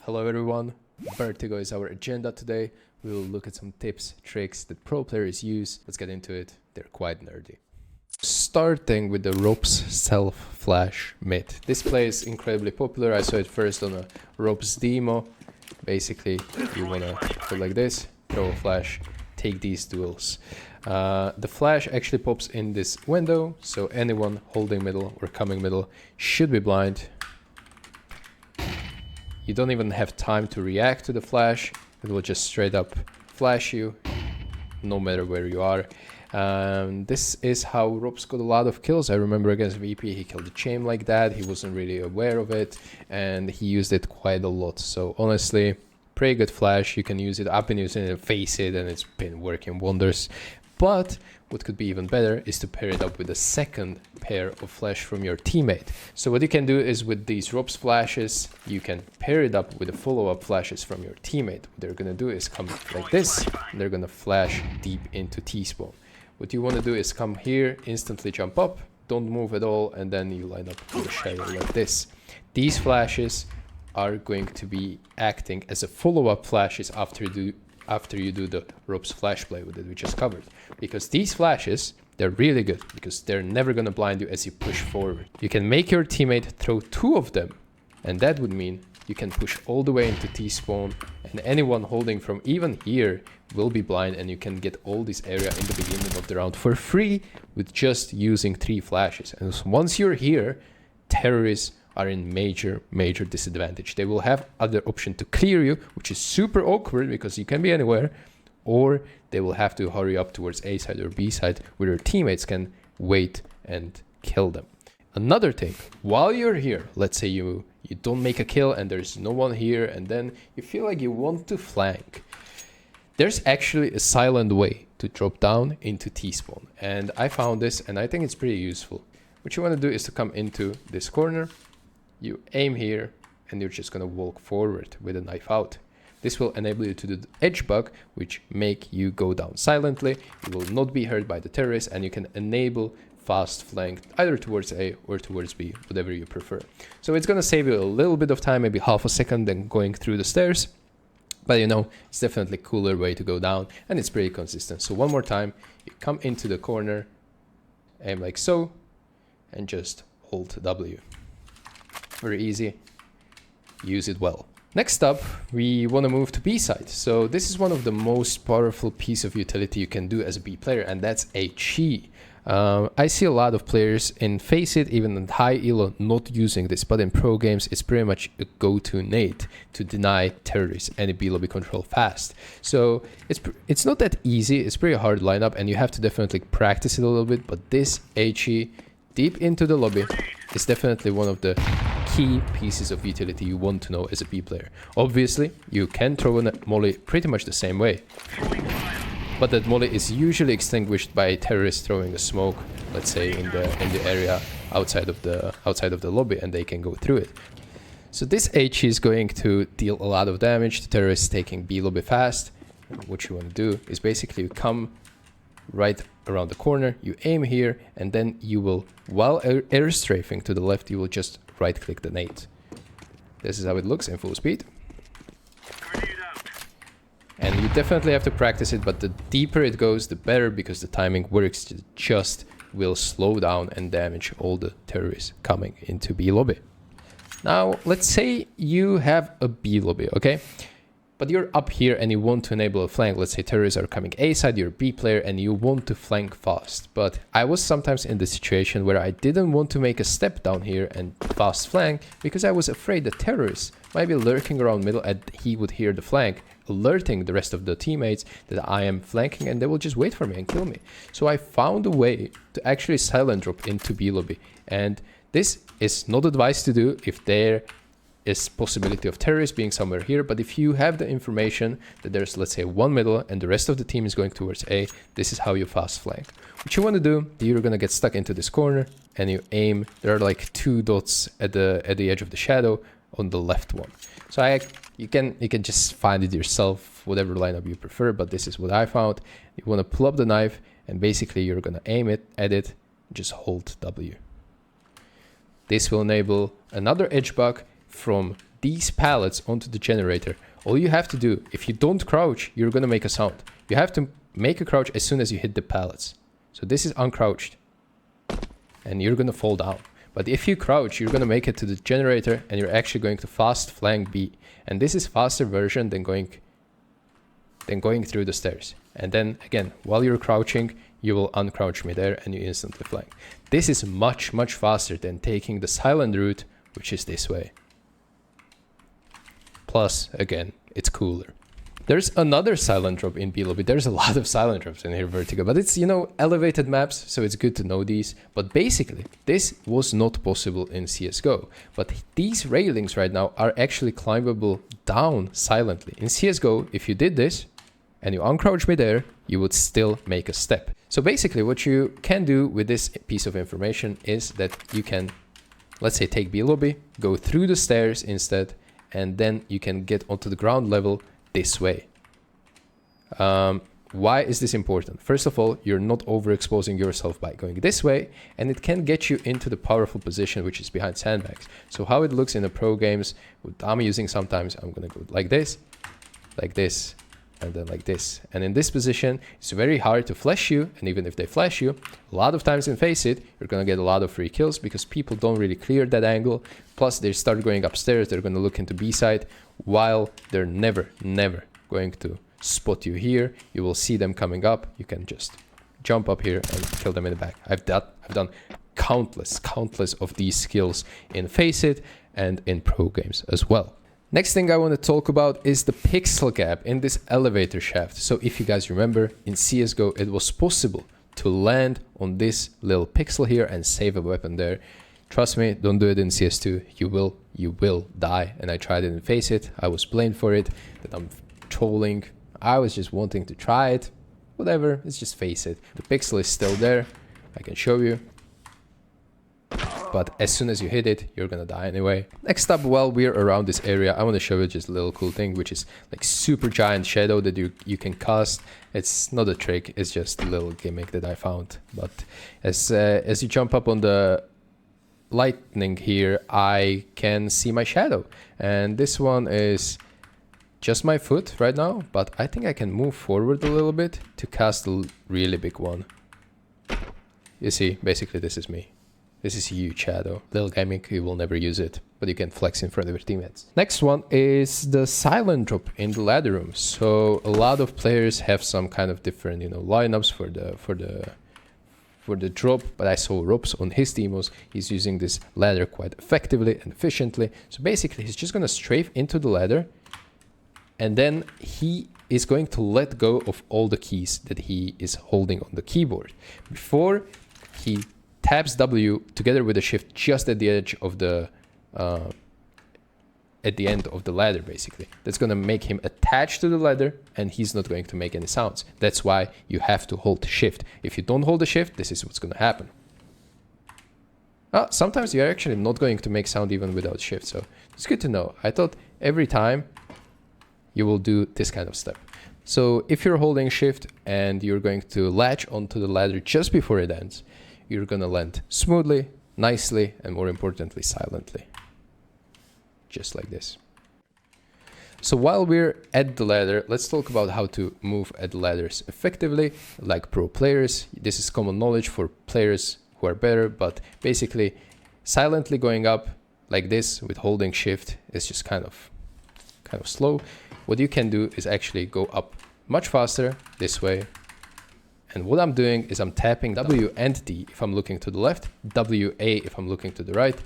Hello everyone, Vertigo is our agenda today. We will look at some tips, tricks that pro players use. Let's get into it. They're quite nerdy. Starting with the ropes self flash mid. This play is incredibly popular. I saw it first on a ropes demo. Basically, you want to go like this, throw a flash, take these duels. The flash actually pops in this window, so anyone holding middle or coming middle should be blind. You don't even have time to react to the flash. It will just straight up flash you, no matter where you are. This is how ropes got a lot of kills. I remember against VP, he killed the chain like that. He wasn't really aware of it, and he used it quite a lot. So honestly, pretty good flash. You can use it. I've been using it, face it, and it's been working wonders. But what could be even better is to pair it up with a second pair of flash from your teammate. So what you can do is with these ropes flashes, you can pair it up with the follow-up flashes from your teammate. What they're going to do is come like this, and they're going to flash deep into T-spawn. What you want to do is come here, instantly jump up, don't move at all, and then you line up with a shadow like this. These flashes are going to be acting as a follow-up flashes after you do the ropes flash play with it we just covered. Because these flashes, they're really good because they're never going to blind you as you push forward. You can make your teammate throw 2 of them, and that would mean you can push all the way into T-spawn, and anyone holding from even here will be blind, and you can get all this area in the beginning of the round for free with just using 3 flashes. And once you're here, terrorists are in major disadvantage. They will have other option to clear you, which is super awkward because you can be anywhere, or they will have to hurry up towards A side or B side where your teammates can wait and kill them. Another thing, while you're here, let's say you don't make a kill and there's no one here, and then you feel like you want to flank. There's actually a silent way to drop down into T-spawn, and I found this and I think it's pretty useful. What you want to do is to come into this corner, you aim here, and you're just going to walk forward with a knife out. This will enable you to do the edge bug, which make you go down silently. You will not be hurt by the terrorists, and you can enable fast flank either towards A or towards B, whatever you prefer. So it's going to save you a little bit of time, maybe half a second than going through the stairs. But you know, it's definitely a cooler way to go down, and it's pretty consistent. So one more time, you come into the corner, aim like so, and just hold W. Very easy. Use it well. Next up, we want to move to B side. So this is one of the most powerful piece of utility you can do as a B player, and that's HE. I see a lot of players in Faceit, even in high elo, not using this, but in pro games, it's pretty much a go-to nade to deny terrorists any B lobby control fast. So it's not that easy. It's pretty hard lineup, and you have to definitely practice it a little bit. But this HE deep into the lobby is definitely one of the key pieces of utility you want to know as a B player. Obviously, you can throw a molly pretty much the same way, but that molly is usually extinguished by a terrorist throwing a smoke, let's say in the area outside of the lobby, and they can go through it. So this H is going to deal a lot of damage to terrorists taking B lobby fast. What you want to do is basically you come right around the corner, you aim here, and then you will, while air strafing to the left, you will just right click the nade. This is how it looks in full speed. And you definitely have to practice it, but the deeper it goes, the better, because the timing works. It just will slow down and damage all the terrorists coming into B lobby. Now, let's say you have a B lobby, okay? But you're up here and you want to enable a flank. Let's say terrorists are coming A side, you're a B player, and you want to flank fast. But I was sometimes in the situation where I didn't want to make a step down here and fast flank because I was afraid the terrorists might be lurking around middle and he would hear the flank, alerting the rest of the teammates that I am flanking, and they will just wait for me and kill me. So I found a way to actually silent drop into B lobby. And this is not advised to do if there is possibility of terrorists being somewhere here, but if you have the information that there's, let's say, one middle and the rest of the team is going towards A, this is how you fast flank. What you want to do, you're going to get stuck into this corner and you aim. There are like 2 dots at the edge of the shadow on the left one. So you can just find it yourself, whatever lineup you prefer, but this is what I found. You want to pull up the knife, and basically you're going to aim it at it, just hold W. This will enable another edge bug from these pallets onto the generator, all you have to do, if you don't crouch, you're gonna make a sound. You have to make a crouch as soon as you hit the pallets. So this is uncrouched, and you're gonna fall down. But if you crouch, you're gonna make it to the generator, and you're actually going to fast flank B. And this is faster version than going through the stairs. And then again, while you're crouching, you will uncrouch midair and you instantly flank. This is much, much faster than taking the silent route, which is this way. Plus, again, it's cooler. There's another silent drop in B lobby. There's a lot of silent drops in here, Vertigo, but it's, you know, elevated maps, so it's good to know these. But basically, this was not possible in CSGO. But these railings right now are actually climbable down silently. In CSGO, if you did this and you uncrouch midair, you would still make a step. So basically, what you can do with this piece of information is that you can, let's say, take B lobby, go through the stairs instead, and then you can get onto the ground level this way. Why is this important? First of all, you're not overexposing yourself by going this way, and it can get you into the powerful position which is behind sandbags. So how it looks in the pro games, what I'm using sometimes, I'm gonna go like this, and then like this. And in this position, it's very hard to flash you, and even if they flash you, a lot of times in Face It, you're gonna get a lot of free kills because people don't really clear that angle. Plus, they start going upstairs, they're gonna look into B side, while they're never going to spot you here. You will see them coming up. You can just jump up here and kill them in the back. I've done countless of these skills in Face It and in pro games as well. Next thing I want to talk about is the pixel gap in this elevator shaft. So if you guys remember, in CSGO, it was possible to land on this little pixel here and save a weapon there. Trust me, don't do it in CS2. You will die. And I tried it in Face It. I was blamed for it, that I'm trolling. I was just wanting to try it. Whatever, it's just Face It. The pixel is still there. I can show you. But as soon as you hit it, you're gonna die anyway. Next up, while we're around this area, I want to show you just a little cool thing, which is like super giant shadow that you can cast. It's not a trick, it's just a little gimmick that I found. But as you jump up on the lightning here, I can see my shadow. And this one is just my foot right now, but I think I can move forward a little bit to cast a really big one. You see, basically this is me. This is a huge shadow. Little gimmick, you will never use it, but you can flex in front of your teammates. Next one is the silent drop in the ladder room. So a lot of players have some kind of different, you know, lineups for the drop, but I saw Robs on his demos. He's using this ladder quite effectively and efficiently. So basically, he's just gonna strafe into the ladder, and then he is going to let go of all the keys that he is holding on the keyboard before he taps W together with the shift just at the edge of the at the end of the ladder. Basically, that's going to make him attached to the ladder, and he's not going to make any sounds. That's why you have to hold the shift. If you don't hold the shift, this is what's going to happen. Sometimes you're actually not going to make sound even without shift, so it's good to know. I thought every time you will do this kind of step. So if you're holding shift and you're going to latch onto the ladder just before it ends, you're gonna land smoothly, nicely, and more importantly, silently. Just like this. So while we're at the ladder, let's talk about how to move at the ladders effectively, like pro players. This is common knowledge for players who are better, but basically silently going up like this with holding shift is just kind of slow. What you can do is actually go up much faster this way. And what I'm doing is I'm tapping W and D if I'm looking to the left, WA if I'm looking to the right.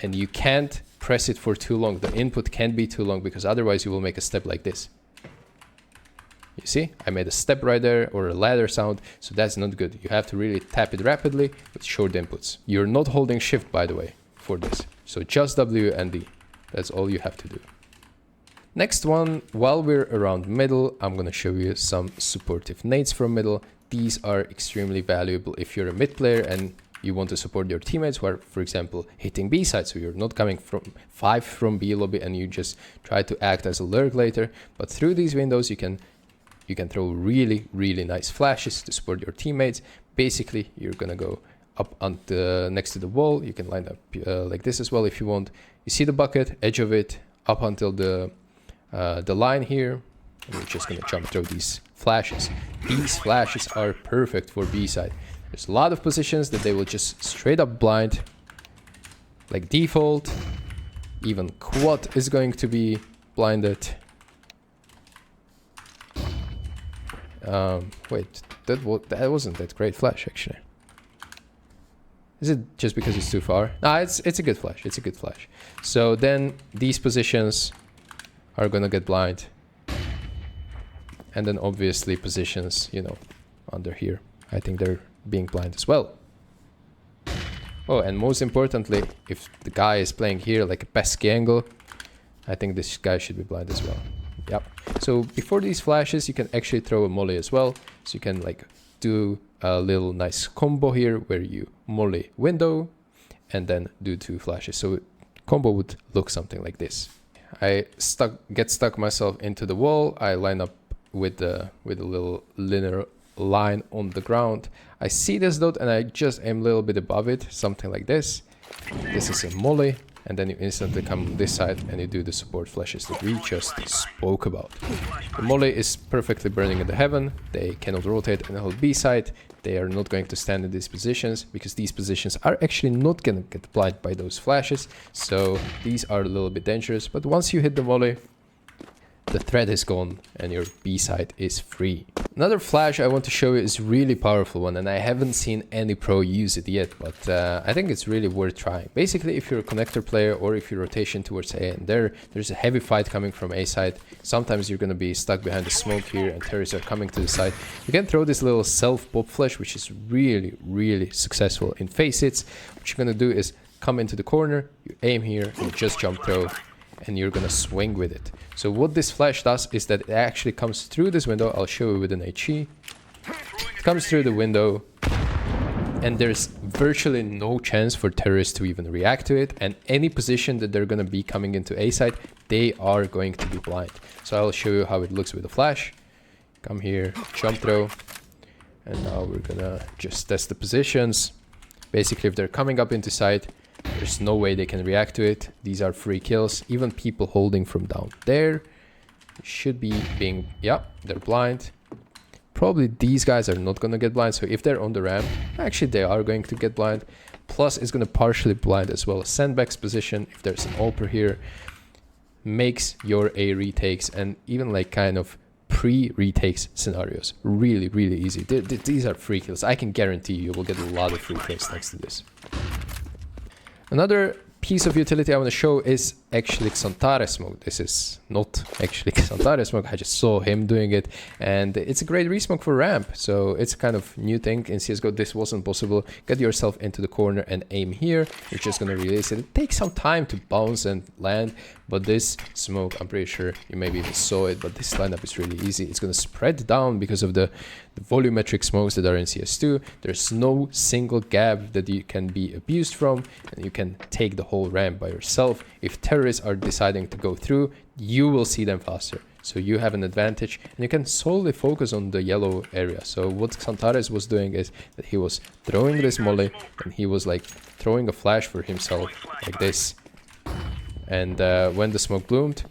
And you can't press it for too long. The input can't be too long because otherwise you will make a step like this. You see, I made a step right there or a ladder sound, so that's not good. You have to really tap it rapidly with short inputs. You're not holding shift, by the way, for this. So just W and D. That's all you have to do. Next one, while we're around middle, I'm going to show you some supportive nades from middle. These are extremely valuable if you're a mid player and you want to support your teammates who are, for example, hitting B side. So you're not coming from 5 from B lobby and you just try to act as a lurk later. But through these windows, you can throw really nice flashes to support your teammates. Basically, you're going to go up on the next to the wall. You can line up like this as well if you want. You see the bucket, edge of it, up until the line here. And we're just gonna jump through these flashes. These flashes are perfect for B side. There's a lot of positions that they will just straight up blind, like default. Even quad is going to be blinded. Wait, that wasn't that great flash actually. Is it just because it's too far? Nah, it's a good flash. It's a good flash. So then these positions are gonna get blind. And then obviously positions, you know, under here. I think they're being blind as well. Oh, and most importantly, if the guy is playing here like a pesky angle, I think this guy should be blind as well. Yep. So before these flashes, you can actually throw a molly as well. So you can like do a little nice combo here where you molly window and then do 2 flashes. So combo would look something like this. I get stuck myself into the wall. I line up with a little linear line on the ground. I see this dot and I just aim a little bit above it, something like this. This is a molly, and then you instantly come on this side and you do the support flashes that we just spoke about. The molly is perfectly burning in the heaven. They cannot rotate and hold B side. They are not going to stand in these positions because these positions are actually not going to get blind by those flashes. So these are a little bit dangerous, but once you hit the molly, the threat is gone and your B side is free. Another flash I want to show you is a really powerful one, and I haven't seen any pro use it yet, but I think it's really worth trying. Basically, if you're a connector player or if you rotation towards A and there's a heavy fight coming from A side, sometimes you're going to be stuck behind the smoke here and terrorists are coming to the side. You can throw this little self-pop flash, which is really, really successful in face hits. What you're going to do is come into the corner, you aim here, and you just jump throw, and you're gonna swing with it. So what this flash does is that it actually comes through this window. I'll show you with an HE. It comes through the window, and there's virtually no chance for terrorists to even react to it. And any position that they're gonna be coming into A side, they are going to be blind. So I'll show you how it looks with a flash. Come here, jump throw, and now we're gonna just test the positions. Basically, if they're coming up into side, there's no way they can react to it. These are free kills. Even people holding from down there should be being... Yeah, they're blind. Probably these guys are not going to get blind. So if they're on the ramp, actually they are going to get blind. Plus it's going to partially blind as well. Sandbag's position, if there's an AWP here, makes your A retakes and even like kind of pre-retakes scenarios really, really easy. These are free kills. I can guarantee you will get a lot of free kills thanks to this. Another piece of utility I want to show is actually Xantare smoke. This is not actually Xantare smoke. I just saw him doing it, and it's a great resmoke for ramp. So it's a kind of new thing in CSGO. This wasn't possible. Get yourself into the corner and aim here. You're just gonna release it. It takes some time to bounce and land, but this smoke, I'm pretty sure you maybe even saw it, but this lineup is really easy. It's gonna spread down because of the volumetric smokes that are in CS2. There's no single gap that you can be abused from, and you can take the whole ramp by yourself. If terrorists are deciding to go through, you will see them faster. So you have an advantage, and you can solely focus on the yellow area. So what Xantares was doing is that he was throwing this molly, and he was like throwing a flash for himself like this. And when the smoke bloomed,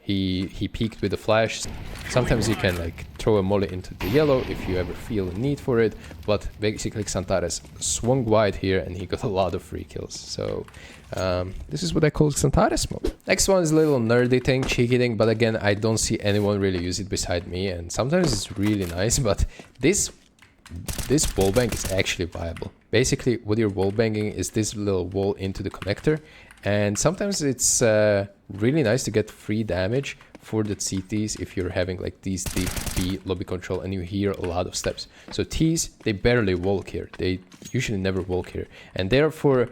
he peeked with the flash. Sometimes you can like throw a molly into the yellow if you ever feel a need for it, but basically Xantares swung wide here and he got a lot of free kills. So this is what I call Xantares smoke. Next one is a little nerdy thing, cheeky thing, but again I don't see anyone really use it beside me, and sometimes it's really nice, but this wallbang is actually viable. Basically what you're wallbanging is this little wall into the connector, and sometimes it's really nice to get free damage for the CTs if you're having like these deep B lobby control and you hear a lot of steps. So Ts, they barely walk here. They usually never walk here. And therefore,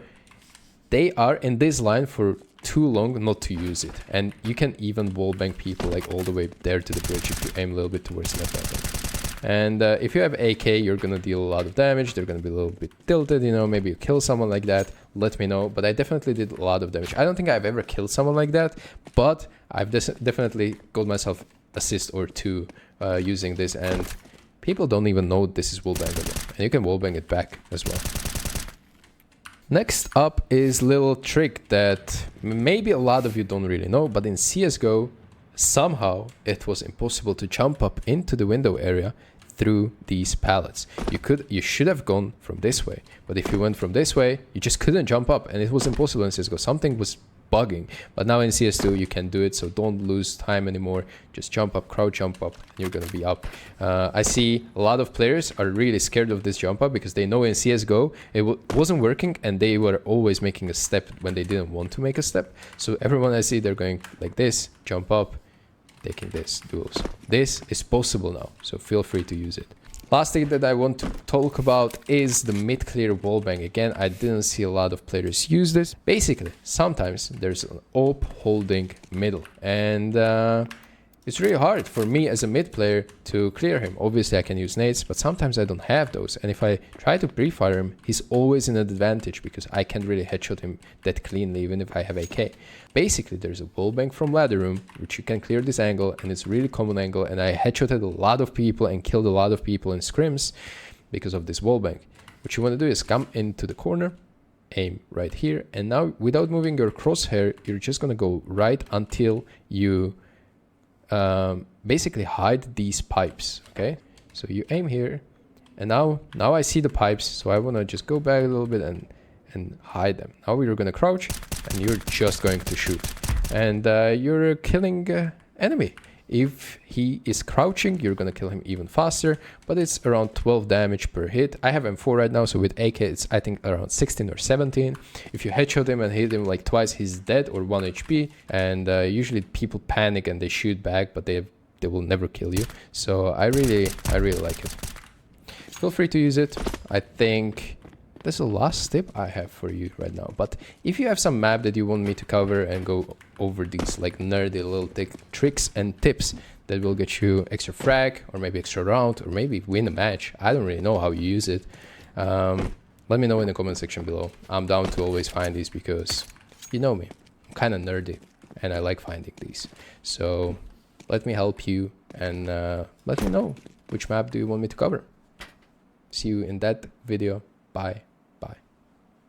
they are in this line for too long not to use it. And you can even wallbang people like all the way there to the bridge if you aim a little bit towards the net. And if you have AK, you're gonna deal a lot of damage. They're gonna be a little bit tilted, you know, maybe you kill someone like that, let me know. But I definitely did a lot of damage. I don't think I've ever killed someone like that, but I've definitely got myself assist or two using this, and people don't even know this is wallbangable. And you can wallbang it back as well. Next up is little trick that maybe a lot of you don't really know, but in CSGO, somehow it was impossible to jump up into the window area through these pallets. You should have gone from this way, but if you went from this way, you just couldn't jump up, and it was impossible in CSGO. Something was bugging, but now in CS2 you can do it, so don't lose time anymore. Just jump up, crouch jump up, and you're gonna be up. I see a lot of players are really scared of this jump up because they know in CSGO it wasn't working, and they were always making a step when they didn't want to make a step. So everyone I see, they're going like this, jump up, taking this duels. This is possible now, so feel free to use it. Last thing that I want to talk about is the mid-clear wallbang. Again, I didn't see a lot of players use this. Basically, sometimes there's an AWP holding middle, and it's really hard for me as a mid player to clear him. Obviously, I can use nades, but sometimes I don't have those. And if I try to pre-fire him, he's always in an advantage because I can't really headshot him that cleanly, even if I have AK. Basically, there's a wallbang from ladder room, which you can clear this angle, and it's a really common angle. And I headshotted a lot of people and killed a lot of people in scrims because of this wallbang. What you want to do is come into the corner, aim right here, and now without moving your crosshair, you're just going to go right until you basically hide these pipes. Okay, so you aim here, and now I see the pipes, so I want to just go back a little bit and hide them. Now you're going to crouch, and you're just going to shoot, and you're killing enemy. If he is crouching, you're gonna kill him even faster, but it's around 12 damage per hit. I have M4 right now, so with AK it's I think around 16 or 17. If you headshot him and hit him like twice, he's dead or 1 HP, and usually people panic and they shoot back, but they will never kill you. So I really like it. Feel free to use it. I think that's the last tip I have for you right now. But if you have some map that you want me to cover and go over these like nerdy little tricks and tips that will get you extra frag or maybe extra round or maybe win a match, I don't really know how you use it. Let me know in the comment section below. I'm down to always find these because you know me, I'm kind of nerdy and I like finding these. So let me help you and let me know which map do you want me to cover. See you in that video. Bye.